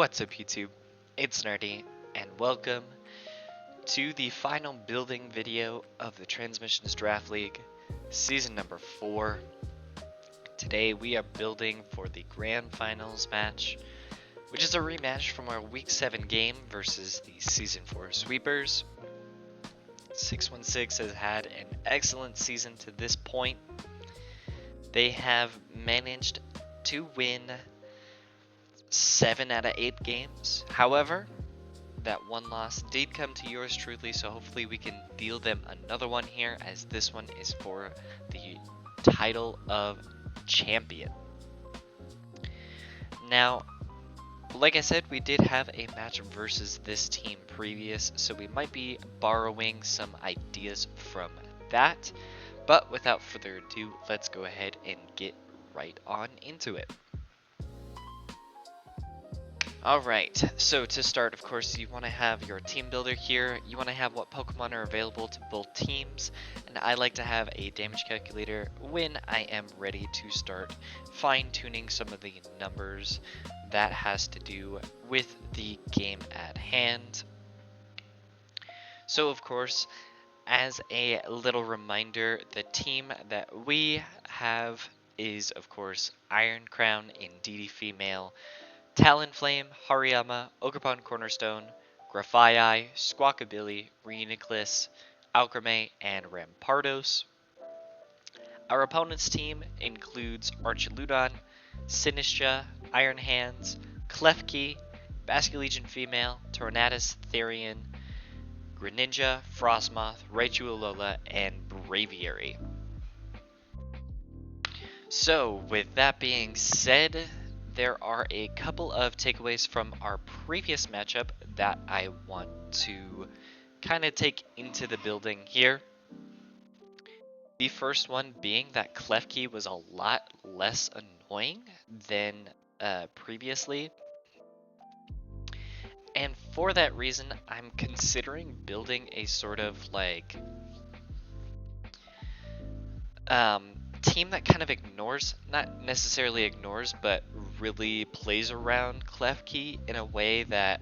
What's up YouTube? It's Nerdy, and welcome to the final building video of the Transmissions Draft League, season number 4. Today we are building for the Grand Finals match, which is a rematch from our Week 7 game versus the Season 4 Sweepers. 616 has had an excellent season to this point. They have managed to win 7 out of 8 games. However, that one loss did come to yours truly, so hopefully we can deal them another one here, as this one is for the title of champion. Now, like I said, we did have a match versus this team previous, so we might be borrowing some ideas from that. But without further ado, let's go ahead and get right on into it. Alright, so to start, of course, you want to have your team builder here. You want to have what Pokemon are available to both teams, and I like to have a damage calculator when I am ready to start fine-tuning some of the numbers that has to do with the game at hand. So, of course, as a little reminder, the team that we have is, of course, Iron Crown, Indeedee Female, Talonflame, Hariyama, Ogerpon Cornerstone, Grafaiai, Squawkabilly, Reuniclus, Alcremie, and Rampardos. Our opponent's team includes Archaludon, Sinistcha, Iron Hands, Klefki, Basculegion Female, Tornadus, Therian, Greninja, Frostmoth, Raichu Alola, and Braviary. So, with that being said, there are a couple of takeaways from our previous matchup that I want to kind of take into the building here. The first one being that Klefki was a lot less annoying than previously. And for that reason, I'm considering building a sort of like team that kind of ignores, not necessarily ignores, but really plays around Klefki in a way that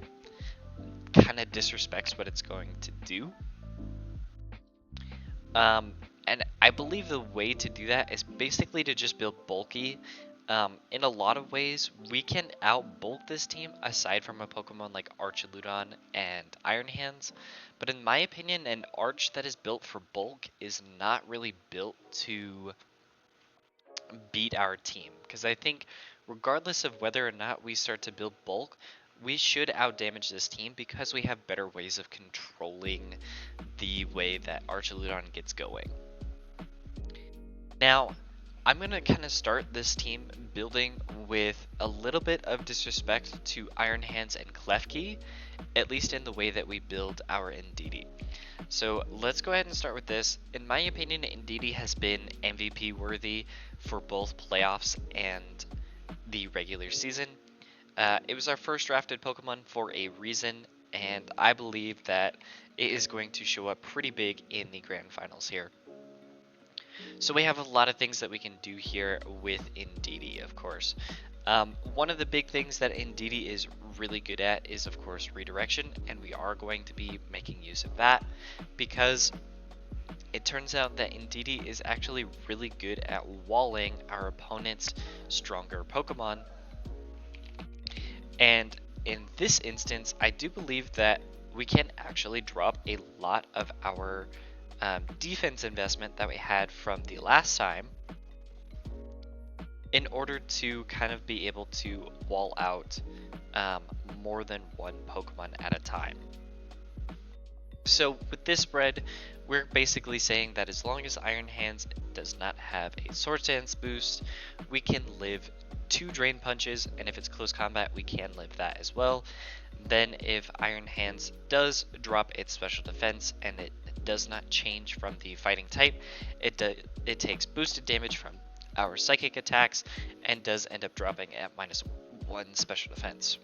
kind of disrespects what it's going to do. And I believe the way to do that is basically to just build bulky. In a lot of ways, we can out-bulk this team aside from a Pokemon like Archaludon and Iron Hands. But in my opinion, an Arch that is built for bulk is not really built to beat our team. Because I think regardless of whether or not we start to build bulk, we should out-damage this team because we have better ways of controlling the way that Archaludon gets going. Now, I'm going to kind of start this team building with a little bit of disrespect to Iron Hands and Klefki, at least in the way that we build our Indeedee. So let's go ahead and start with this. In my opinion, Indeedee has been MVP worthy for both playoffs and the regular season. It was our first drafted Pokemon for a reason, and I believe that it is going to show up pretty big in the Grand Finals here. So we have a lot of things that we can do here with Indeedee, of course. One of the big things that Indeedee is really good at is, of course, redirection, and we are going to be making use of that because it turns out that Indeedee is actually really good at walling our opponent's stronger Pokemon. And in this instance, I do believe that we can actually drop a lot of our defense investment that we had from the last time in order to kind of be able to wall out more than one Pokemon at a time. So with this spread, we're basically saying that as long as Iron Hands does not have a Swords Dance boost, we can live 2 Drain Punches, and if it's close combat, we can live that as well. Then if Iron Hands does drop its special defense and it does not change from the fighting type, it takes boosted damage from our psychic attacks and does end up dropping at -1 special defense.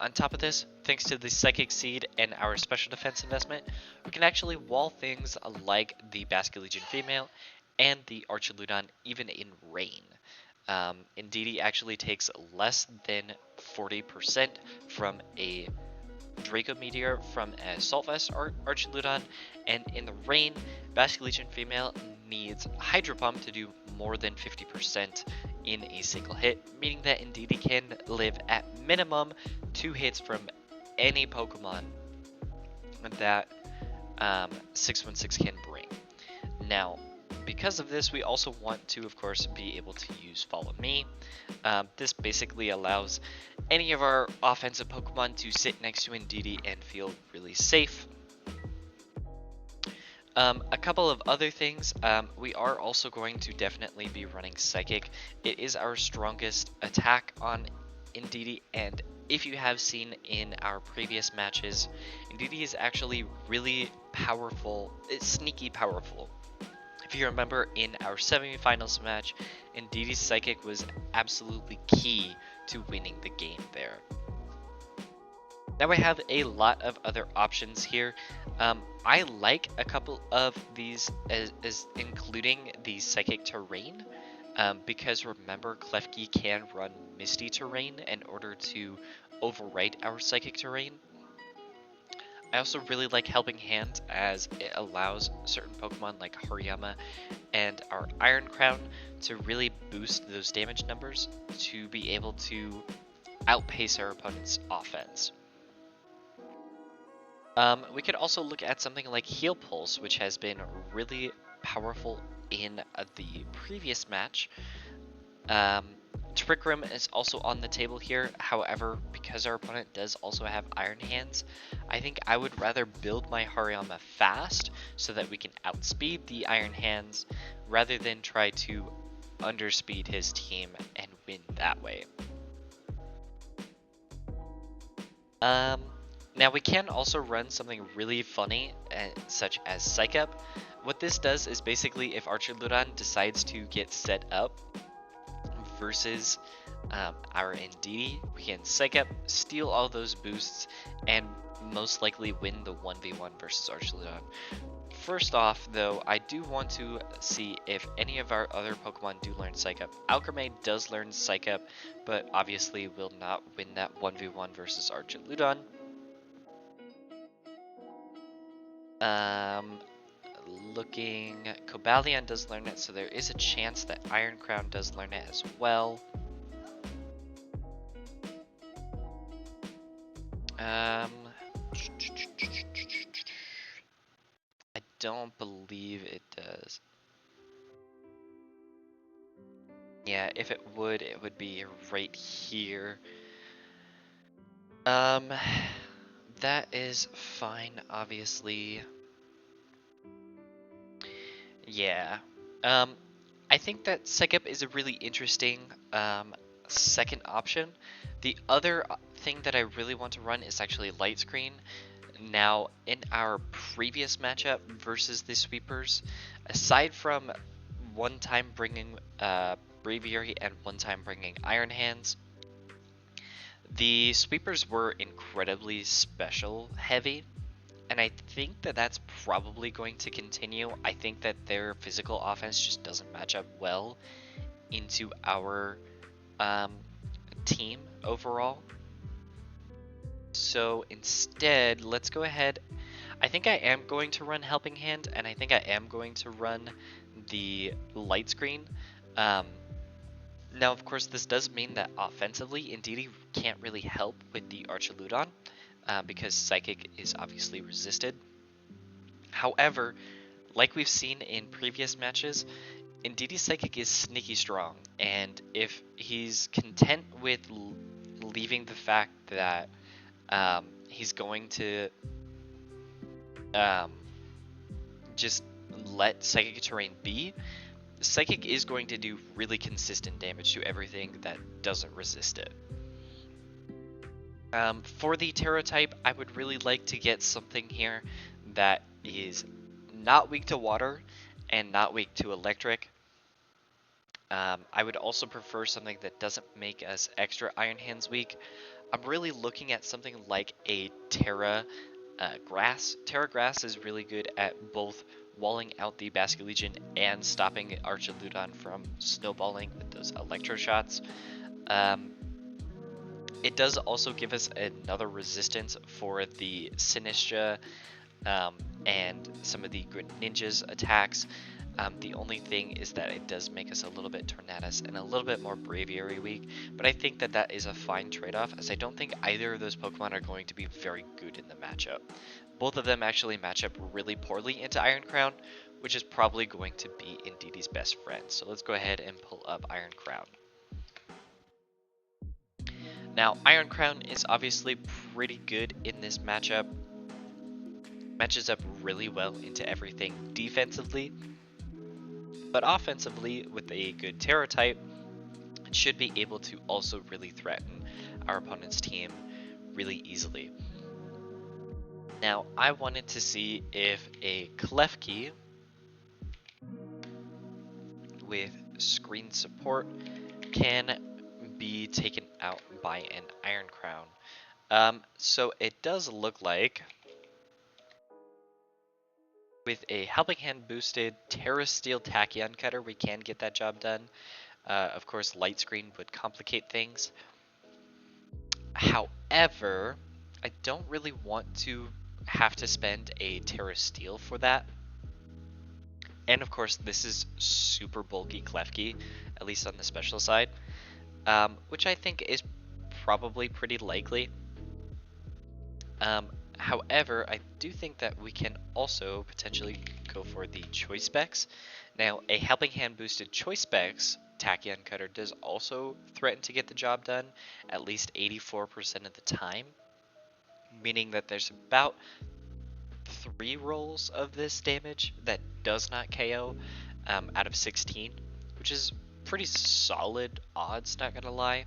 On top of this, thanks to the Psychic Seed and our special defense investment, we can actually wall things like the Basculegion Female and the Archaludon even in rain. Indeedee actually takes less than 40% from a Draco Meteor from a Salt Vest Archaludon, and in the rain, Basculegion Female needs Hydro Pump to do more than 50% in a single hit, meaning that Indeedee can live at minimum 2 hits from any Pokemon that 616 can bring. Now, because of this, we also want to, of course, be able to use Follow Me. This basically allows any of our offensive Pokemon to sit next to Indeedee and feel really safe. A couple of other things, we are also going to definitely be running Psychic. It is our strongest attack on Indeedee, and if you have seen in our previous matches, Indeedee is actually really powerful. It's sneaky powerful. If you remember in our semifinals match, Indeedee's Psychic was absolutely key to winning the game there. Now I have a lot of other options here. I like a couple of these as including the Psychic Terrain, because remember Klefki can run Misty Terrain in order to overwrite our Psychic Terrain. I also really like Helping Hand as it allows certain Pokemon like Hariyama and our Iron Crown to really boost those damage numbers to be able to outpace our opponent's offense. We could also look at something like Heal Pulse, which has been really powerful in the previous match. Trick Room is also on the table here. However, because our opponent does also have Iron Hands, I think I would rather build my Hariyama fast so that we can outspeed the Iron Hands rather than try to underspeed his team and win that way. Now we can also run something really funny, such as Psych Up. What this does is basically if Archaludon decides to get set up versus our Indeedee, we can Psych Up, steal all those boosts, and most likely win the 1v1 versus Archaludon. First off, though, I do want to see if any of our other Pokemon do learn Psych Up. Alcremie does learn Psych Up, but obviously will not win that 1v1 versus Archaludon. Looking, Cobalion does learn it, so there is a chance that Iron Crown does learn it as well. I don't believe it does. Yeah, if it would be right here. That is fine, obviously. Yeah. I think that Psych Up is a really interesting second option. The other thing that I really want to run is actually Light Screen. Now, in our previous matchup versus the Sweepers, aside from one time bringing Braviary and one time bringing Iron Hands, the Sweepers were incredibly special heavy. And I think that that's probably going to continue. I think that their physical offense just doesn't match up well into our team overall. So instead, let's go ahead. I think I am going to run Helping Hand, and I think I am going to run the Light Screen. Now, of course, this does mean that offensively, Indeedee can't really help with the Archaludon. Because Psychic is obviously resisted. However, like we've seen in previous matches, Indeedee's Psychic is sneaky strong, and if he's content with leaving the fact that he's going to just let Psychic Terrain be, Psychic is going to do really consistent damage to everything that doesn't resist it. For the Terra type, I would really like to get something here that is not weak to water and not weak to electric. I would also prefer something that doesn't make us extra Iron Hands weak. I'm really looking at something like a Terra Grass. Terra Grass is really good at both walling out the Basket Legion and stopping Archaludon from snowballing with those electro shots. It does also give us another resistance for the Sinistra and some of the Greninja's attacks. The only thing is that it does make us a little bit Tornadus and a little bit more Braviary weak, but I think that that is a fine trade-off, as I don't think either of those Pokemon are going to be very good in the matchup. Both of them actually match up really poorly into Iron Crown, which is probably going to be Indeedee's best friend. So let's go ahead and pull up Iron Crown. Now, Iron Crown is obviously pretty good in this matchup. Matches up really well into everything defensively, but offensively, with a good Terra type, it should be able to also really threaten our opponent's team really easily. Now, I wanted to see if a Klefki with screen support can be taken out by an Iron Crown. So it does look like with a Helping Hand boosted Terra Steel Tachyon Cutter, we can get that job done. Of course, Light Screen would complicate things. However, I don't really want to have to spend a Terra Steel for that. And of course, this is super bulky Klefki, at least on the special side, which I think is probably pretty likely. However, I do think that we can also potentially go for the Choice Specs. Now, a Helping Hand boosted Choice Specs Tachyon Cutter does also threaten to get the job done at least 84% of the time, meaning that there's about 3 rolls of this damage that does not KO out of 16, which is pretty solid odds, not gonna lie.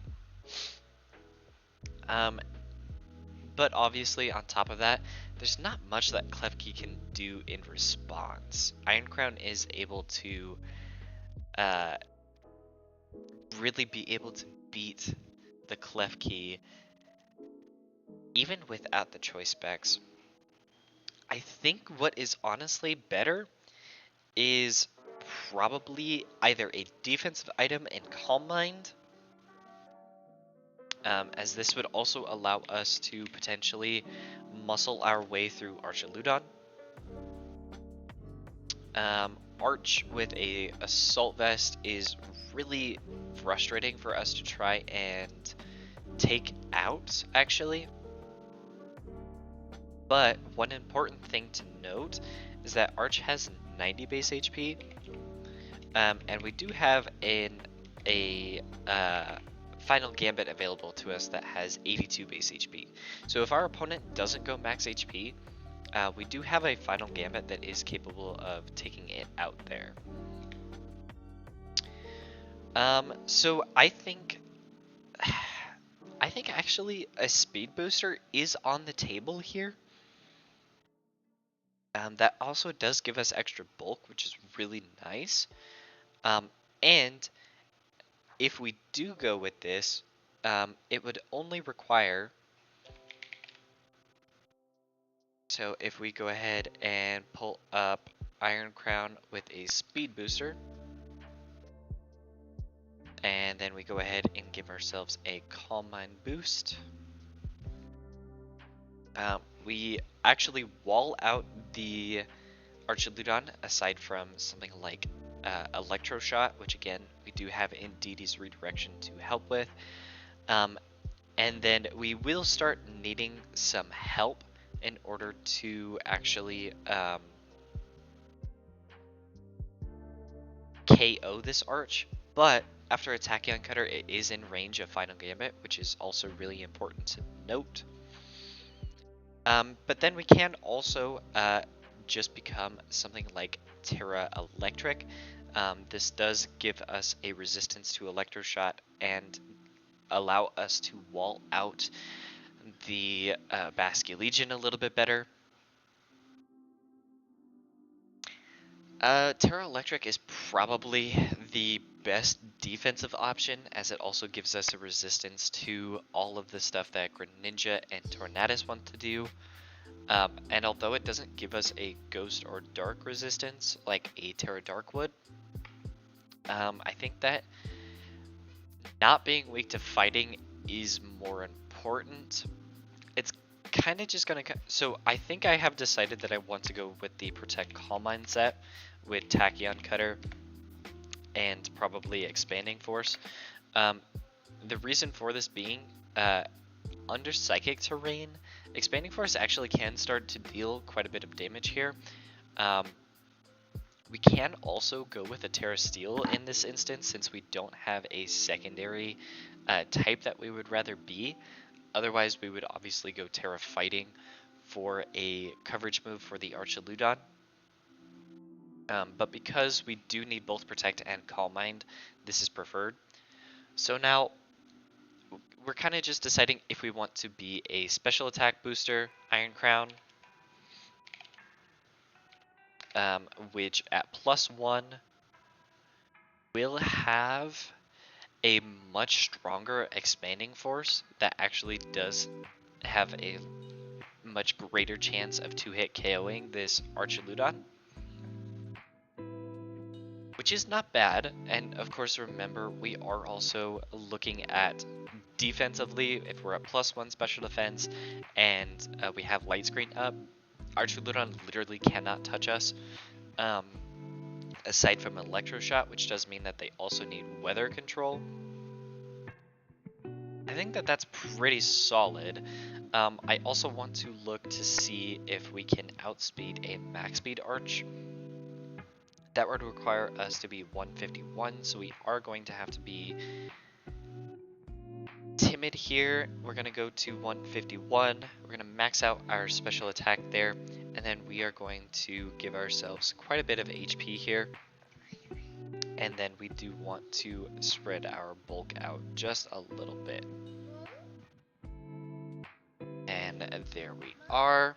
But obviously, on top of that, there's not much that Klefki can do in response. Iron Crown is able to really be able to beat the Klefki even without the choice specs. I think what is honestly better is probably either a defensive item in Calm Mind, as this would also allow us to potentially muscle our way through Archaludon. Arch with a Assault Vest is really frustrating for us to try and take out, actually. But one important thing to note is that Arch has 90 base HP, and we do have a Final Gambit available to us that has 82 base HP. So if our opponent doesn't go max HP, we do have a Final Gambit that is capable of taking it out there. So I think actually a speed booster is on the table here. That also does give us extra bulk, which is really nice. And if we do go with this, it would only require... So if we go ahead and pull up Iron Crown with a speed booster, and then we go ahead and give ourselves a Calm Mind boost, we actually wall out the Archaludon, aside from something like Electro Shot, which again, we do have Indeedee's Redirection to help with. And then we will start needing some help in order to actually KO this Arch. But after a Tachyon Cutter, it is in range of Final Gambit, which is also really important to note. But then we can also just become something like Terra Electric. This does give us a resistance to Electro Shot and allow us to wall out the Basket Legion a little bit better. Terra Electric is probably the best defensive option, as it also gives us a resistance to all of the stuff that Greninja and Tornadus want to do. And although it doesn't give us a ghost or dark resistance like a Terra Darkwood, I think that not being weak to fighting is more important. It's kind of just gonna. So I think I have decided that I want to go with the Protect Calm mindset with Tachyon Cutter and probably Expanding Force. Um, the reason for this being, under Psychic terrain, Expanding Force actually can start to deal quite a bit of damage here. Um, we can also go with a Terra Steel in this instance since we don't have a secondary type that we would rather be. Otherwise, we would obviously go Terra Fighting for a coverage move for the Archaludon. But because we do need both Protect and Calm Mind, this is preferred. So now, we're kind of just deciding if we want to be a special attack booster, Iron Crown, which at +1 will have a much stronger expanding force that actually does have a much greater chance of 2-hit KOing this Archaludon, which is not bad. And of course, remember, we are also looking at defensively. If we're at +1 special defense and we have light screen up, Archaludon literally cannot touch us. Aside from Electroshot, which does mean that they also need weather control. I think that that's pretty solid. I also want to look to see if we can outspeed a max speed Arch. That would require us to be 151, so we are going to have to be timid here. We're going to go to 151. We're going to max out our special attack there, and then we are going to give ourselves quite a bit of HP here. And then we do want to spread our bulk out just a little bit. And there we are.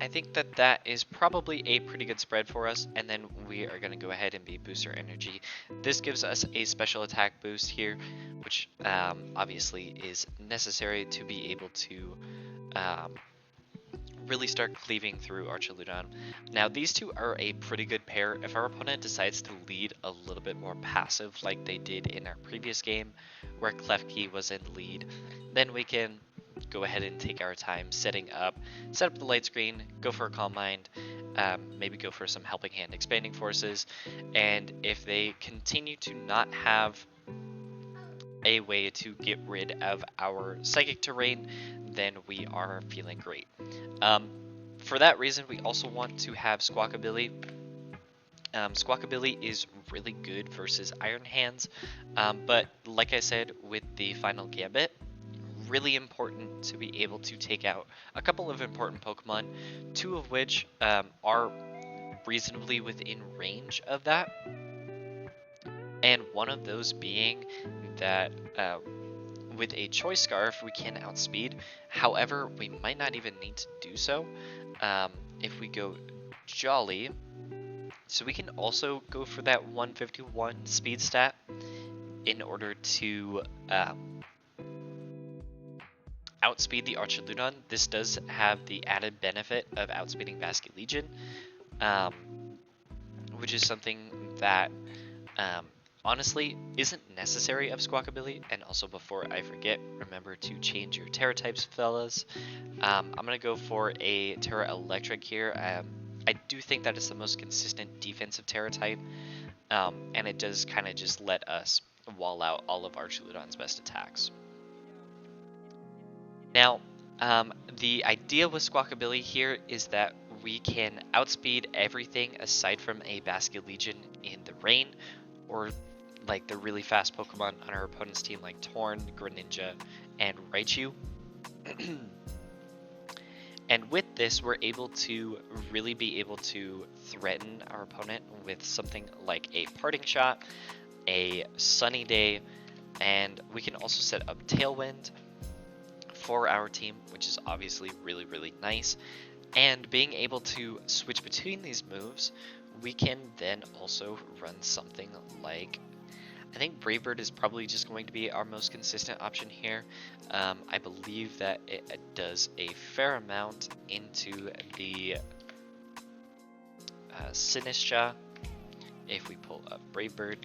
I think that that is probably a pretty good spread for us. And then we are going to go ahead and be Booster Energy. This gives us a special attack boost here, which obviously is necessary to be able to really start cleaving through Archaludon. Now, these two are a pretty good pair. If our opponent decides to lead a little bit more passive like they did in our previous game, where Klefki was in lead, then we can go ahead and take our time set up the light screen, go for a Calm Mind, maybe go for some Helping Hand Expanding Forces, and if they continue to not have a way to get rid of our Psychic terrain, then we are feeling great. For that reason, we also want to have Squawkabilly. Squawkabilly is really good versus Iron Hands, but like I said with the final Gambit, really important to be able to take out a couple of important Pokemon, two of which are reasonably within range of that, and one of those being that with a Choice Scarf we can outspeed. However, we might not even need to do so if we go Jolly. So we can also go for that 151 speed stat in order to outspeed the Archaludon. This does have the added benefit of outspeeding Basculegion, which is something that honestly isn't necessary of Squawkabilly. And also, before I forget, remember to change your Terra types, fellas. I'm going to go for a Terra Electric here. I do think that it's the most consistent defensive Terra type, and it does kind of just let us wall out all of Archaludon's best attacks. Now, the idea with Squawkabilly here is that we can outspeed everything aside from a Basculegion in the rain, or like the really fast Pokemon on our opponent's team like Torn, Greninja, and Raichu. And with this, we're able to really be able to threaten our opponent with something like a Parting Shot, a Sunny Day, and we can also set up Tailwind for our team, which is obviously really, really nice. And being able to switch between these moves, we can then also run something like I think Bravebird is probably just going to be our most consistent option here. I believe that it does a fair amount into the Sinistra. If we pull up Bravebird,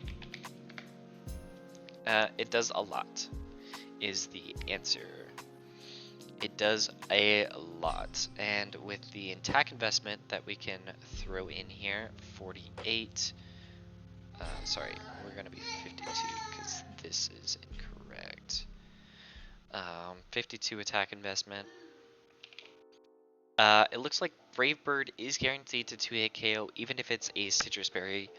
it does a lot, is the answer. It does a lot, and with the attack investment that we can throw in here, 48. Sorry, we're gonna be 52 because this is incorrect. 52 attack investment. It looks like Bravebird is guaranteed to 2-hit KO, even if it's a Citrus Berry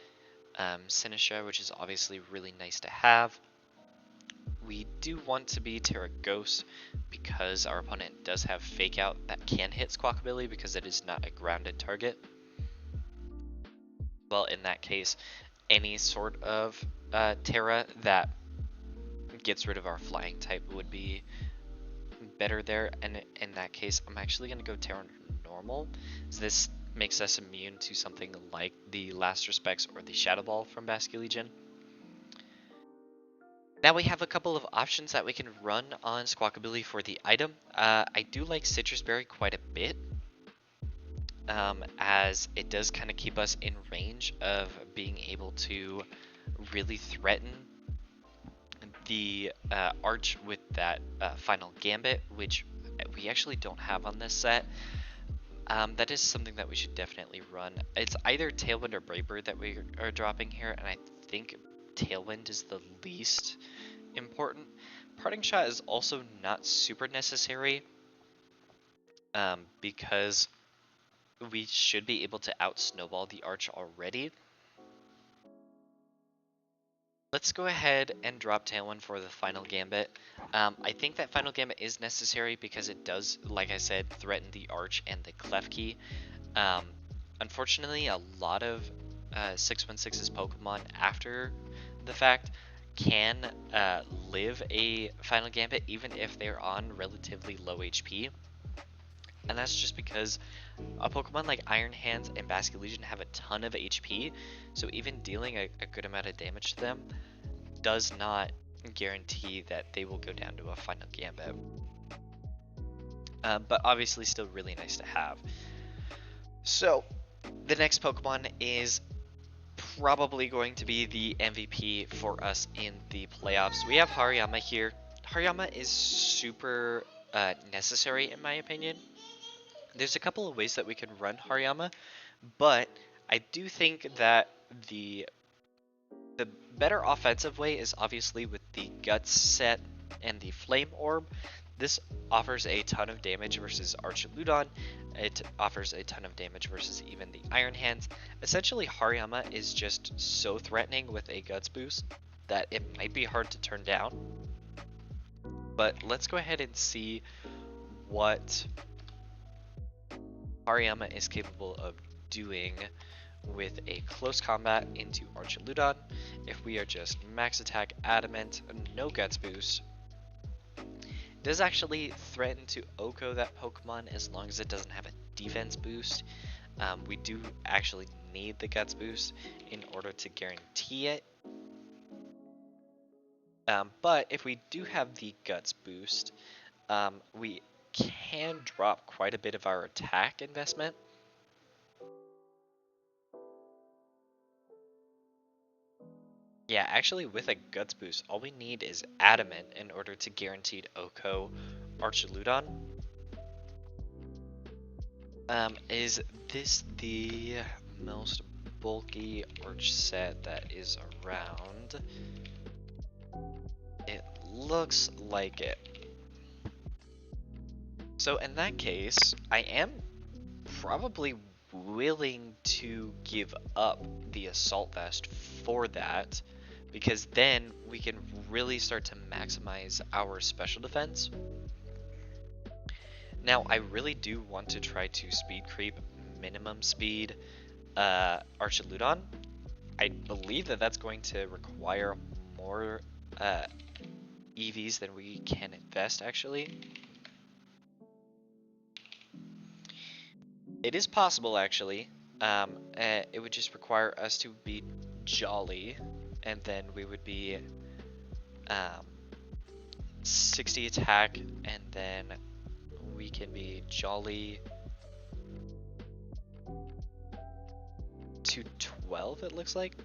Sinistra, which is obviously really nice to have. We do want to be Terra Ghost because our opponent does have Fake Out that can hit Squawkabilly because it is not a grounded target. Well, in that case, any sort of Terra that gets rid of our flying type would be better there, and in that case, I'm actually going to go Terra Normal. So this makes us immune to something like the Last Respects or the Shadow Ball from Basculegion. Now we have a couple of options that we can run on Squawkabilly for the item. I do like Citrus Berry quite a bit, as it does kind of keep us in range of being able to really threaten the Arch with that final Gambit, which we actually don't have on this set. That is something that we should definitely run. It's either Tailwind or Bravebird that we are dropping here, and I think Tailwind is the least important. Parting Shot is also not super necessary, because we should be able to out Snowball the Arch already. Let's go ahead and drop Tailwind for the final Gambit. I think that final Gambit is necessary because it does, like I said, threaten the Arch and the Klefki. Unfortunately, a lot of 616's Pokemon after the fact can live a final Gambit even if they're on relatively low HP. And that's just because a Pokemon like Iron Hands and Basculegion have a ton of HP, so even dealing a good amount of damage to them does not guarantee that they will go down to a final Gambit. But obviously still really nice to have. So the next Pokemon is probably going to be the MVP for us in the playoffs. We have Hariyama here. Hariyama is super necessary in my opinion. There's a couple of ways that we can run Hariyama, but I do think that the better offensive way is obviously with the Guts set and the Flame Orb. This offers a ton of damage versus Archaludon. It offers a ton of damage versus even the Iron Hands. Essentially, Hariyama is just so threatening with a Guts boost that it might be hard to turn down. But let's go ahead and see what Hariyama is capable of doing with a close combat into Archaludon. If we are just max attack adamant, no Guts boost, it does actually threaten to OHKO that Pokemon as long as it doesn't have a defense boost. We do actually need the Guts boost in order to guarantee it. But if we do have the Guts boost, we can drop quite a bit of our attack investment. Yeah, actually with a Guts boost, all we need is Adamant in order to guarantee OHKO Archaludon. Is this the most bulky Arch set that is around? It looks like it. So in that case, I am probably willing to give up the Assault Vest for that, because then we can really start to maximize our special defense. Now, I really do want to try to speed creep minimum speed Archaludon. I believe that that's going to require more EVs than we can invest, actually. It is possible, actually. It would just require us to be jolly and then we would be 60 attack, and then we can be jolly 212, it looks like,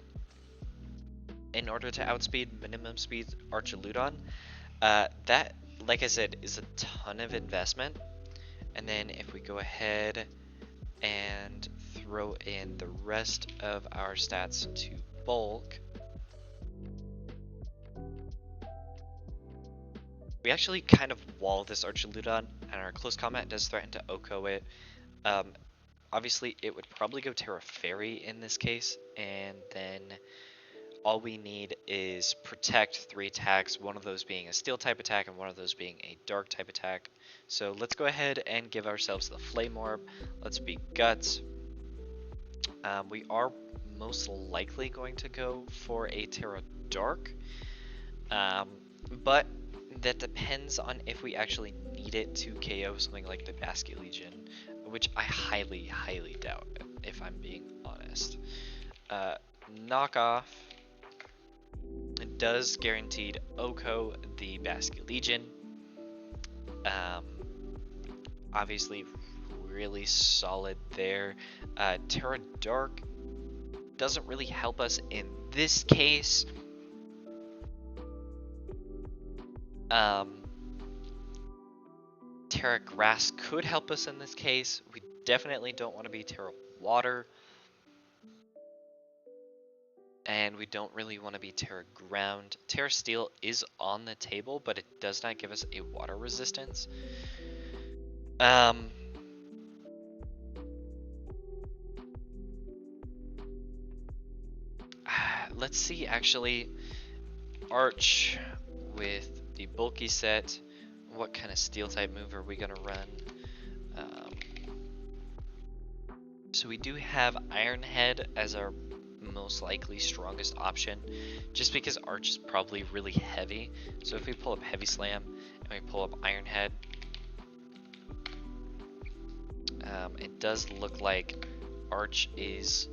in order to outspeed minimum speed Archaludon. That, like I said, is a ton of investment. And then if we go ahead and throw in the rest of our stats to bulk, we actually kind of wall this Archaludon, and our close combat does threaten to Oko it. Obviously, it would probably go Terra Fairy in this case, and then all we need is protect 3 attacks, one of those being a steel type attack and one of those being a dark type attack. So let's go ahead and give ourselves the Flame Orb. Let's be Guts. We are most likely going to go for a Terra Dark, but that depends on if we actually need it to KO something like the Basket Legion, which I highly, highly doubt, if I'm being honest. Knockoff does guaranteed Oko the Basket Legion. Obviously, really solid there. Terra Dark doesn't really help us in this case. Terra Grass could help us in this case. We definitely don't want to be Terra Water. And we don't really want to be Terra Ground. Terra Steel is on the table, but it does not give us a water resistance. Let's see, actually, Arch with the bulky set. What kind of steel type move are we gonna run? So we do have Iron Head as our most likely strongest option, just because Arch is probably really heavy. So if we pull up Heavy Slam and we pull up Iron Head, it does look like Arch is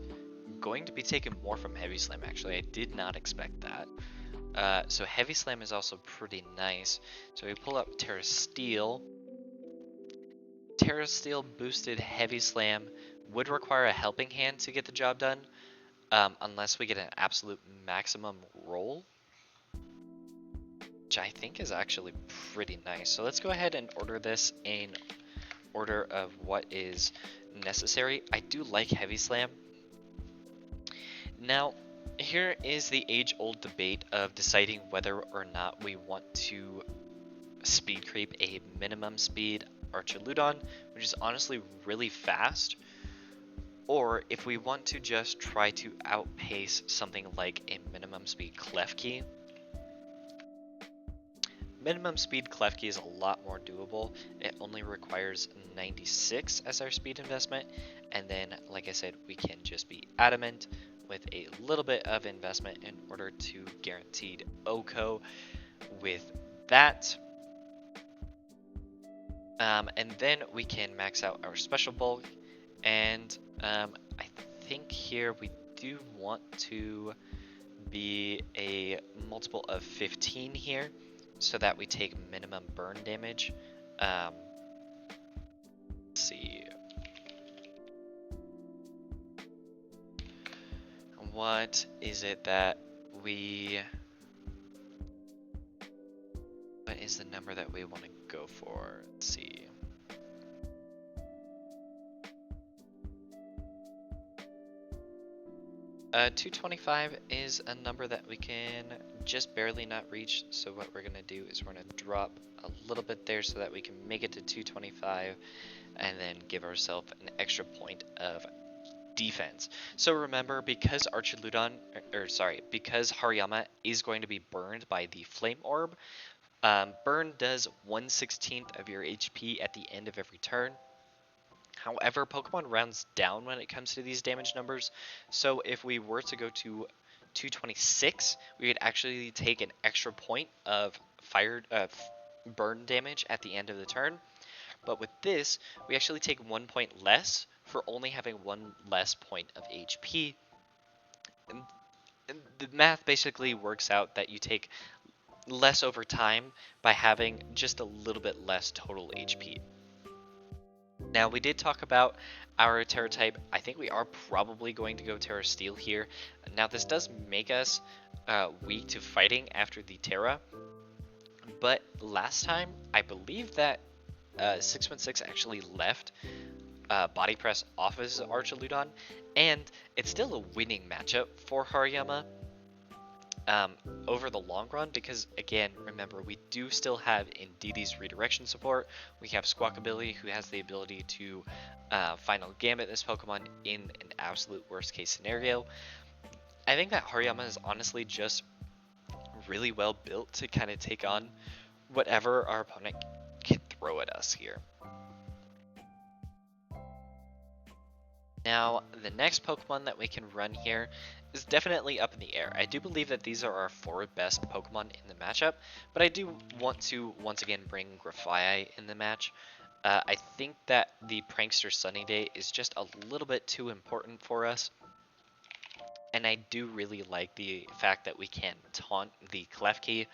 going to be taking more from Heavy Slam. Actually, I did not expect that. So Heavy Slam is also pretty nice. So we pull up Terra Steel. Terra Steel boosted Heavy Slam would require a helping hand to get the job done, unless we get an absolute maximum roll, which I think is actually pretty nice. So let's go ahead and order this in order of what is necessary. I do like Heavy Slam. Now, here is the age-old debate of deciding whether or not we want to speed creep a minimum speed Archaludon, which is honestly really fast, or if we want to just try to outpace something like a minimum speed Klefki. Minimum speed Klefki is a lot more doable. It only requires 96 as our speed investment, and then, like I said, we can just be adamant with a little bit of investment in order to guaranteed Oko with that. And then we can max out our special bulk, and I think here we do want to be a multiple of 15 here, so that we take minimum burn damage. Let's see. What is it that we... What is the number that we want to go for? Let's see. 225 is a number that we can just barely not reach, so what we're going to do is we're going to drop a little bit there so that we can make it to 225 and then give ourselves an extra point of defense. So remember, because Archaludon, because Hariyama is going to be burned by the Flame Orb, burn does 1/16 of your HP at the end of every turn. However, Pokemon rounds down when it comes to these damage numbers, so if we were to go to 226, we would actually take an extra point of burn damage at the end of the turn. But with this, we actually take 1 point less for only having 1 less point of HP. And math basically works out that you take less over time by having just a little bit less total HP. Now, we did talk about our Terra type. I think we are probably going to go Terra Steel here. Now, this does make us weak to fighting after the Terra, but last time, I believe that 616 actually left Body Press off his Archaludon, and it's still a winning matchup for Hariyama over the long run because, again, remember, we do still have Indeedee's redirection support. We have Squawkabilly, who has the ability to Final Gambit this Pokemon in an absolute worst case scenario. I think that Hariyama is honestly just really well built to kind of take on whatever our opponent can throw at us here. Now, the next Pokemon that we can run here is definitely up in the air. I do believe that these are our 4 best Pokemon in the matchup, but I do want to once again bring Grafaiai in the match. I think that the Prankster Sunny Day is just a little bit too important for us, and I do really like the fact that we can taunt the Klefki.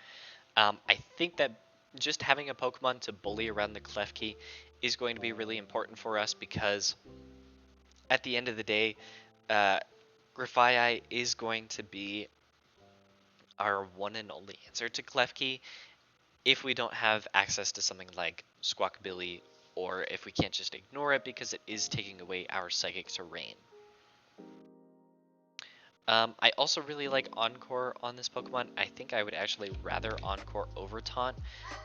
I think that just having a Pokemon to bully around the Klefki is going to be really important for us because at the end of the day, Grafaiai is going to be our one and only answer to Klefki if we don't have access to something like Squawkabilly, or if we can't just ignore it because it is taking away our Psychic Terrain. I also really like Encore on this Pokemon. I think I would actually rather Encore over Taunt,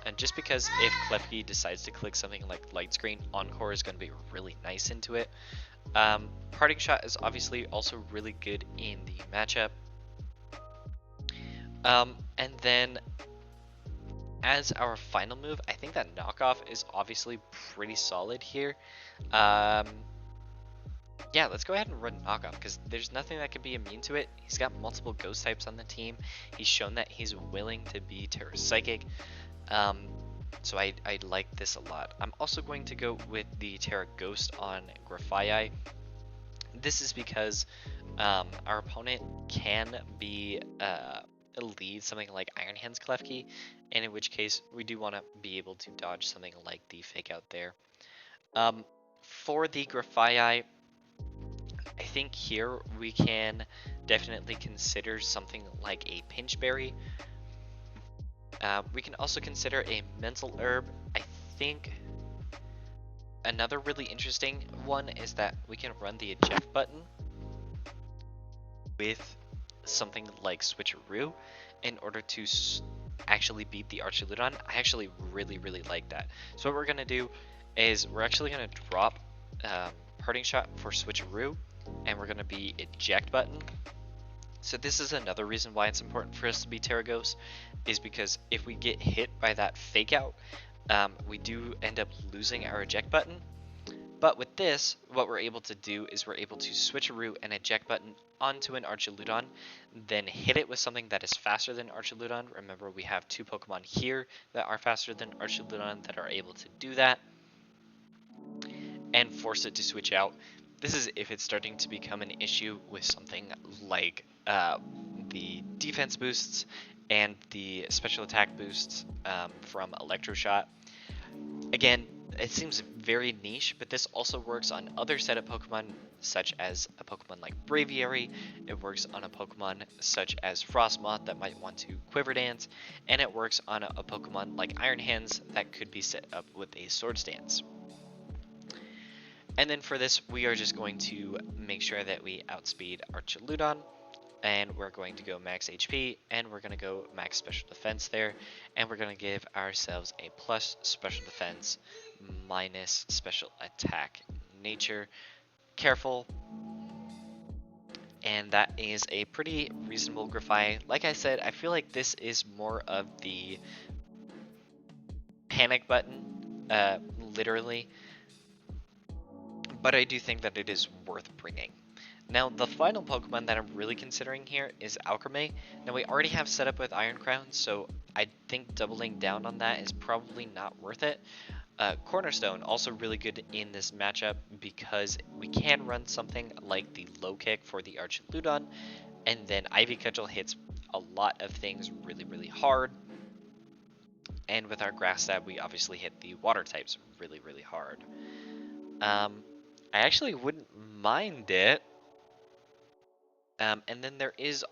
and just because if Klefki decides to click something like Light Screen, Encore is going to be really nice into it. Parting Shot is obviously also really good in the matchup. And then as our final move, I think that Knockoff is obviously pretty solid here. Yeah, let's go ahead and run Knockoff because there's nothing that can be immune to it. He's got multiple Ghost types on the team. He's shown that he's willing to be Terra Psychic. So I like this a lot. I'm also going to go with the Terra Ghost on Grafaiai. This is because our opponent can be lead something like Iron Hands Klefki, and in which case we do want to be able to dodge something like the Fake Out there. For the Grafaiai, I think here we can definitely consider something like a Pinch Berry. We can also consider a Mental Herb. I think another really interesting one is that we can run the eject button with something like Switcheroo in order to actually beat the Archaludon. I actually really like that. So what we're going to do is we're actually going to drop Parting Shot for Switcheroo, and we're going to be eject button. So this is another reason why it's important for us to be Terra Ghost, is because if we get hit by that Fake Out, we do end up losing our eject button. But with this, what we're able to do is we're able to Switcheroo and eject button onto an Archaludon, then hit it with something that is faster than Archaludon. Remember, we have 2 Pokemon here that are faster than Archaludon that are able to do that, and force it to switch out. This is if it's starting to become an issue with something like the defense boosts and the special attack boosts from Electro Shot. Again, it seems very niche, but this also works on other setup Pokemon, such as a Pokemon like Braviary. It works on a Pokemon such as Frostmoth that might want to Quiver Dance, and it works on a Pokemon like Iron Hands that could be set up with a Swords Dance. And then for this, we are just going to make sure that we outspeed Archaludon, and we're going to go max HP, and we're going to go max special defense there, and we're going to give ourselves a plus special defense minus special attack nature. Careful. And that is a pretty reasonable Grafaiai. Like I said, I feel like this is more of the panic button, literally, but I do think that it is worth bringing. Now, the final Pokemon that I'm really considering here is Alcremie. Now, we already have set up with Iron Crown, so I think doubling down on that is probably not worth it. Cornerstone, also really good in this matchup because we can run something like the Low Kick for the Archaludon, and then Ivy Cudgel hits a lot of things really, really hard. And with our grass stab, we obviously hit the water types really, really hard. I actually wouldn't mind it. And then there is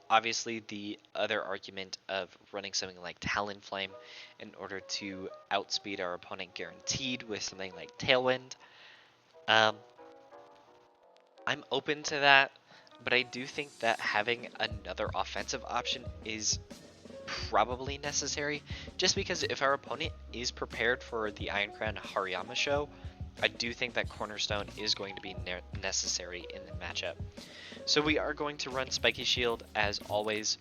obviously the other argument of running something like Talonflame in order to outspeed our opponent guaranteed with something like Tailwind. Um, I'm open to that, but I do think that having another offensive option is probably necessary, just because if our opponent is prepared for the Iron Crown Hariyama show, I do think that Cornerstone is going to be necessary in the matchup. So we are going to run Spiky Shield as always.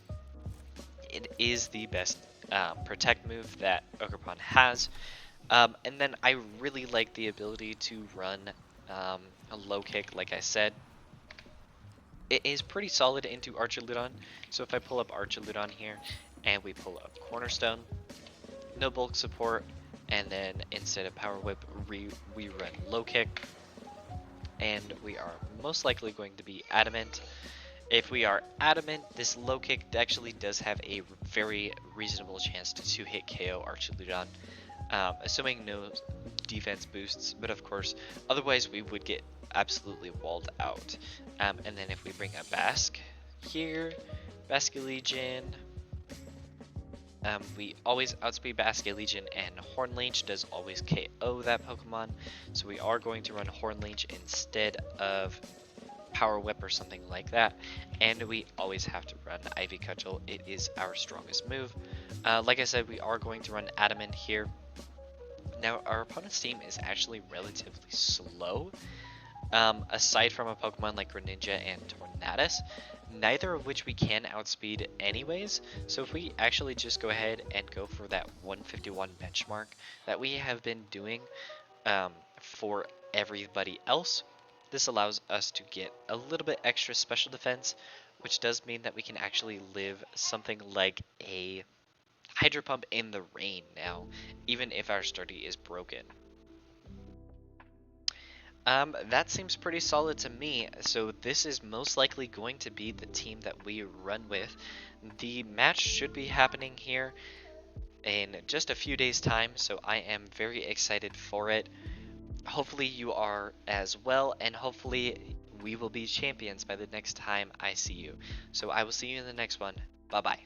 It is the best protect move that Ogerpon has. And then I really like the ability to run a low kick, like I said. It is pretty solid into Archaludon. So if I pull up Archaludon here and we pull up Cornerstone, no bulk support, and then instead of Power Whip, we run low kick, and we are most likely going to be Adamant. If we are Adamant, this low kick actually does have a very reasonable chance to hit KO Archaludon, assuming no defense boosts, but of course, otherwise we would get absolutely walled out. And then if we bring a Basque here, Basculegion, we always outspeed Basculegion, and Hornleech does always KO that Pokemon, so we are going to run Hornleech instead of Power Whip or something like that, and we always have to run Ivy Cudgel. It is our strongest move. Like I said, we are going to run Adamant here. Now, our opponent's team is actually relatively slow. Aside from a Pokemon like Greninja and Tornadus, neither of which we can outspeed anyways. So if we actually just go ahead and go for that 151 benchmark that we have been doing for everybody else, this allows us to get a little bit extra special defense, which does mean that we can actually live something like a Hydro Pump in the rain now, even if our Sturdy is broken. That seems pretty solid to me, so this is most likely going to be the team that we run with. The match should be happening here in just a few days' time, so I am very excited for it. Hopefully you are as well, and hopefully we will be champions by the next time I see you. So I will see you in the next one. Bye-bye.